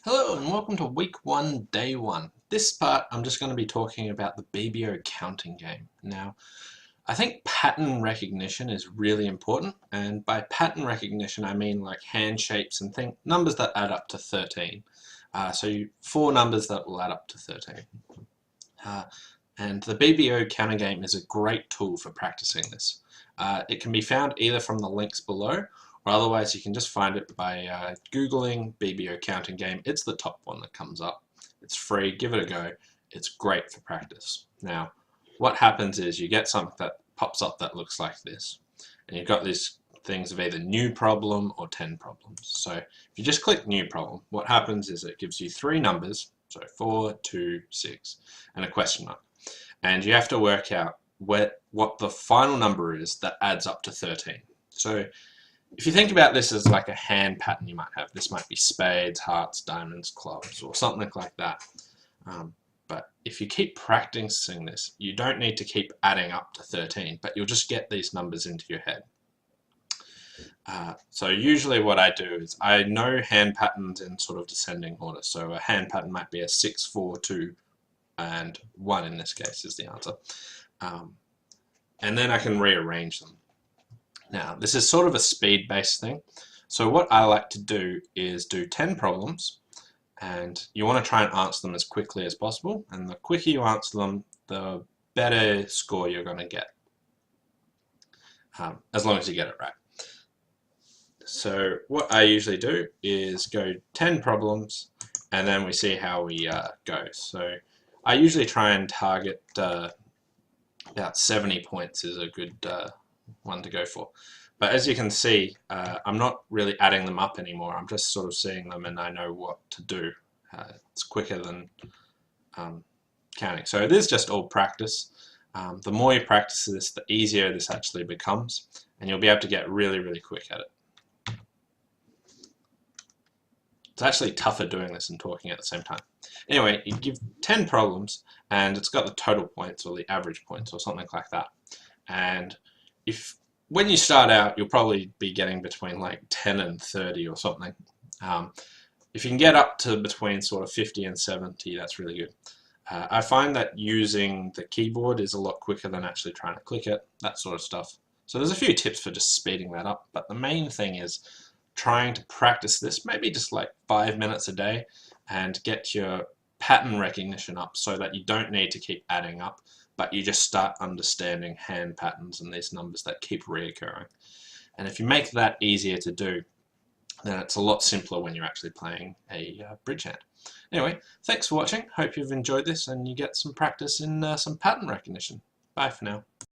Hello and welcome to week 1, day 1. This part I'm just going to be talking about the BBO counting game. Now, I think pattern recognition is really important, and by pattern recognition I mean like hand shapes and numbers that add up to 13. Four numbers that will add up to 13. And the BBO counting game is a great tool for practicing this. It can be found either from the links below, or otherwise you can just find it by Googling BBO counting game. It's the top one that comes up. It's free, give it a go. It's great for practice. Now, what happens is you get something that pops up that looks like this. And you've got these things of either new problem or 10 problems. So if you just click new problem, what happens is it gives you three numbers, so 4, 2, 6, and a question mark. And you have to work out what the final number is that adds up to 13. So if you think about this as like a hand pattern you might have, this might be spades, hearts, diamonds, clubs, or something like that. But if you keep practicing this, you don't need to keep adding up to 13, but you'll just get these numbers into your head. So usually what I do is I know hand patterns in sort of descending order. So a hand pattern might be a 6, 4, 2, and 1 in this case is the answer. And then I can rearrange them. Now, this is sort of a speed-based thing. So what I like to do is do 10 problems, and you want to try and answer them as quickly as possible. And the quicker you answer them, the better score you're going to get, as long as you get it right. So what I usually do is go 10 problems, and then we see how we go. So I usually try and target about 70 points is a good one to go for. But as you can see, I'm not really adding them up anymore. I'm just sort of seeing them and I know what to do. It's quicker than counting. So it is just all practice. The more you practice this, the easier this actually becomes, and you'll be able to get really, really quick at it. It's actually tougher doing this and talking at the same time. Anyway, you give 10 problems and it's got the total points or the average points or something like that. And when you start out, you'll probably be getting between like 10 and 30 or something. If you can get up to between sort of 50 and 70, that's really good. I find that using the keyboard is a lot quicker than actually trying to click it, that sort of stuff. So there's a few tips for just speeding that up, but the main thing is trying to practice this, maybe just like 5 minutes a day, and get your pattern recognition up so that you don't need to keep adding up, but you just start understanding hand patterns and these numbers that keep reoccurring. And if you make that easier to do, then it's a lot simpler when you're actually playing a bridge hand. Anyway, thanks for watching. Hope you've enjoyed this and you get some practice in some pattern recognition. Bye for now.